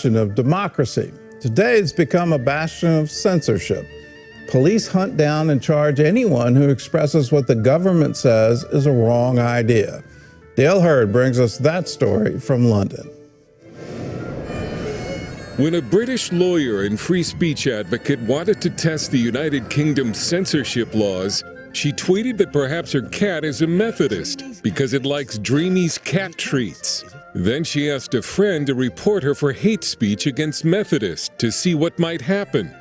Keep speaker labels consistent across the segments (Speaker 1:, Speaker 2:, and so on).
Speaker 1: bastion of democracy. Today, it's become a bastion of censorship. Police hunt down and charge anyone who expresses what the government says is a wrong idea. Dale Hurd brings us that story from London.
Speaker 2: When a British lawyer and free speech advocate wanted to test the United Kingdom's censorship laws, she tweeted that perhaps her cat is a Methodist because it likes Dreamy's cat treats. Then she asked a friend to report her for hate speech against Methodists to see what might happen.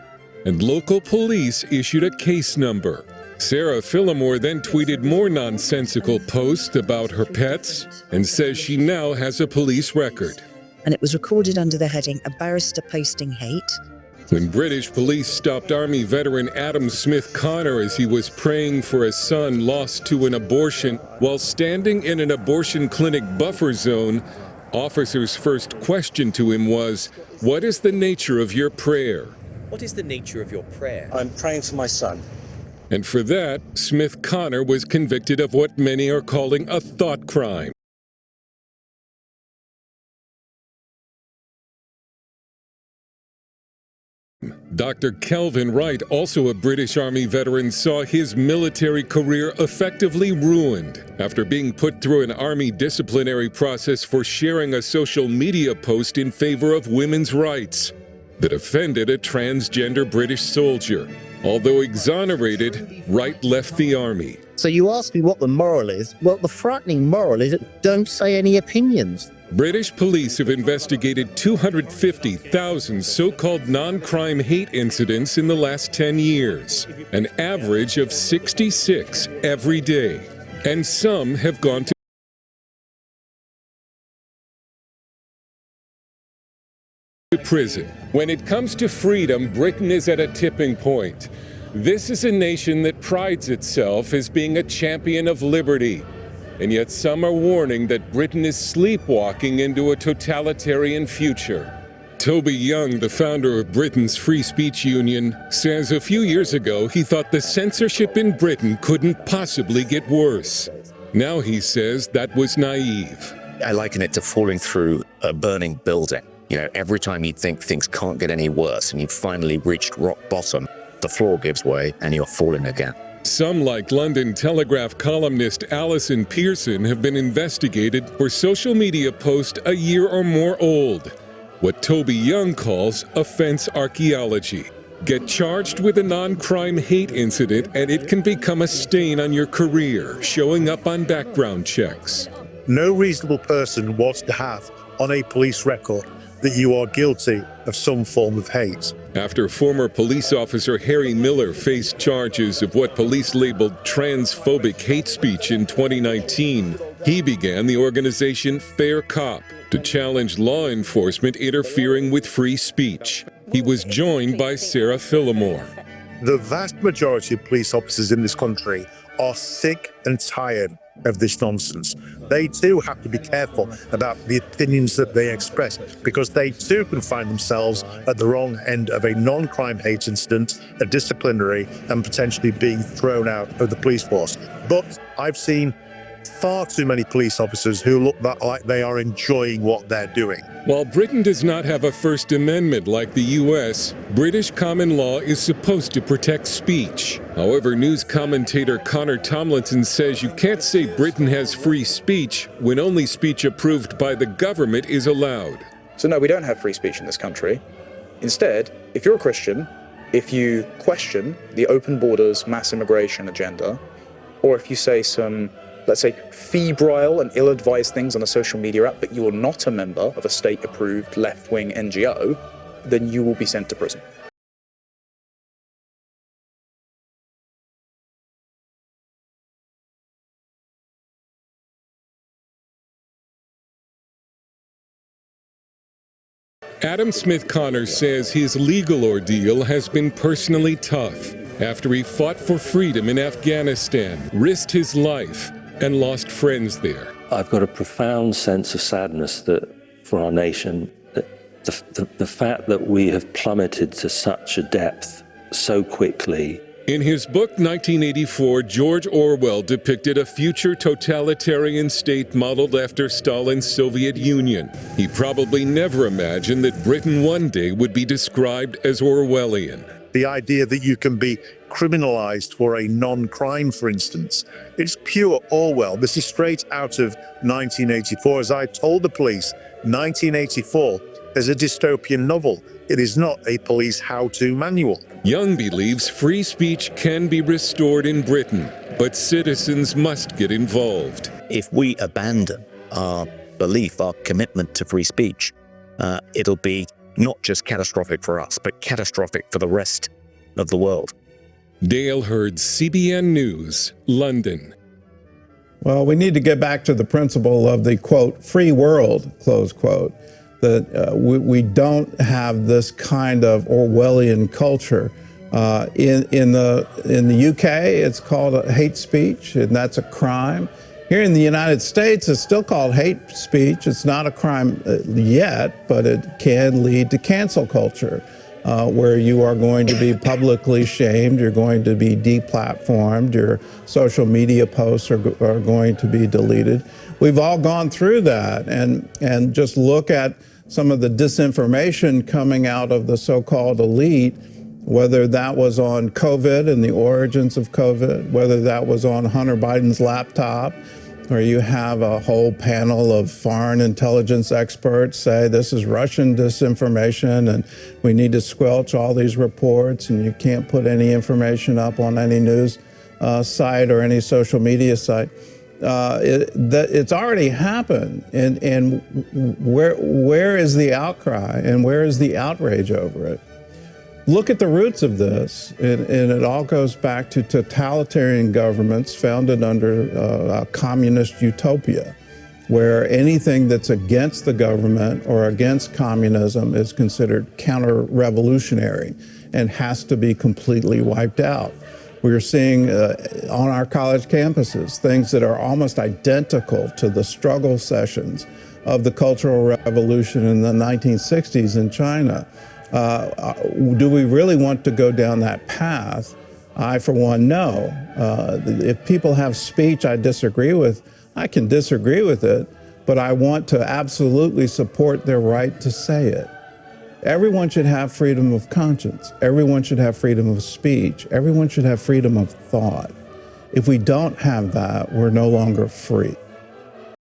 Speaker 2: And local police issued a case number. Sarah Phillimore then tweeted more nonsensical posts about her pets and says she now has a police record.
Speaker 3: And it was recorded under the heading, "A Barrister Posting Hate."
Speaker 2: When British police stopped Army veteran Adam Smith Connor as he was praying for a son lost to an abortion while standing in an abortion clinic buffer zone, officers' first question to him was, "What is the nature of your prayer?"
Speaker 4: What is the nature of your prayer?
Speaker 5: I'm praying for my son.
Speaker 2: And for that, Smith Connor was convicted of what many are calling a thought crime. Dr. Kelvin Wright, also a British Army veteran, saw his military career effectively ruined after being put through an Army disciplinary process for sharing a social media post in favor of women's rights that offended a transgender British soldier. Although exonerated, Wright left the Army.
Speaker 6: So you ask me what the moral is? Well, the frightening moral is don't say any opinions.
Speaker 2: British police have investigated 250,000 so-called non-crime hate incidents in the last 10 years, an average of 66 every day. And some have gone to prison. When it comes to freedom, Britain is at a tipping point. This is a nation that prides itself as being a champion of liberty. And yet some are warning that Britain is sleepwalking into a totalitarian future. Toby Young, the founder of Britain's Free Speech Union, says a few years ago he thought the censorship in Britain couldn't possibly get worse. Now he says that was naive.
Speaker 7: I liken it to falling through a burning building. You know, every time you think things can't get any worse and you've finally reached rock bottom, the floor gives way and you're falling again.
Speaker 2: Some, like London Telegraph columnist Alison Pearson, have been investigated for social media posts a year or more old, what Toby Young calls offense archaeology. Get charged with a non-crime hate incident and it can become a stain on your career, showing up on background checks.
Speaker 8: No reasonable person wants to have on a police record that you are guilty of some form of hate.
Speaker 2: After former police officer Harry Miller faced charges of what police labeled transphobic hate speech in 2019, he began the organization Fair Cop to challenge law enforcement interfering with free speech. He was joined by Sarah Phillimore.
Speaker 8: The vast majority of police officers in this country are sick and tired of this nonsense. They too have to be careful about the opinions that they express because they too can find themselves at the wrong end of a non-crime hate incident, a disciplinary, and potentially being thrown out of the police force. But I've seen far too many police officers who look like they are enjoying what they're doing.
Speaker 2: While Britain does not have a First Amendment like the US, British common law is supposed to protect speech. However, news commentator Connor Tomlinson says you can't say Britain has free speech when only speech approved by the government is allowed.
Speaker 9: So no, we don't have free speech in this country. Instead, if you're a Christian, if you question the open borders, mass immigration agenda, or if you say some, let's say, febrile and ill-advised things on a social media app, but you are not a member of a state-approved left-wing NGO, then you will be sent to prison.
Speaker 2: Adam Smith Connor says his legal ordeal has been personally tough after he fought for freedom in Afghanistan, risked his life, and lost friends there.
Speaker 10: I've got a profound sense of sadness that for our nation, that the fact that we have plummeted to such a depth so quickly.
Speaker 2: In his book 1984, George Orwell depicted a future totalitarian state modeled after Stalin's Soviet Union. He probably never imagined that Britain one day would be described as Orwellian.
Speaker 8: The idea that you can be criminalized for a non-crime, for instance, it's pure Orwell. This is straight out of 1984. As I told the police, 1984 is a dystopian novel. It is not a police how-to manual.
Speaker 2: Young believes free speech can be restored in Britain, but citizens must get involved.
Speaker 7: If we abandon our belief, our commitment to free speech, it'll be not just catastrophic for us, but catastrophic for the rest of the world.
Speaker 2: Dale Hurd, CBN News, London.
Speaker 1: Well, we need to get back to the principle of the, quote, free world, close quote, that we don't have this kind of Orwellian culture. In the UK, it's called hate speech, and that's a crime. Here in the United States, it's still called hate speech. It's not a crime yet, but it can lead to cancel culture, where you are going to be publicly shamed, you're going to be deplatformed, your social media posts are going to be deleted. We've all gone through that, and just look at some of the disinformation coming out of the so-called elite, whether that was on COVID and the origins of COVID, whether that was on Hunter Biden's laptop, where you have a whole panel of foreign intelligence experts say this is Russian disinformation and we need to squelch all these reports and you can't put any information up on any news site or any social media site. It's already happened, and where is the outcry and where is the outrage over it? Look at the roots of this, and it all goes back to totalitarian governments founded under a communist utopia, where anything that's against the government or against communism is considered counter-revolutionary and has to be completely wiped out. We're seeing on our college campuses things that are almost identical to the struggle sessions of the Cultural Revolution in the 1960s in China. Do we really want to go down that path? I, for one, no. If people have speech I disagree with, I can disagree with it, but I want to absolutely support their right to say it. Everyone should have freedom of conscience. Everyone should have freedom of speech. Everyone should have freedom of thought. If we don't have that, we're no longer free.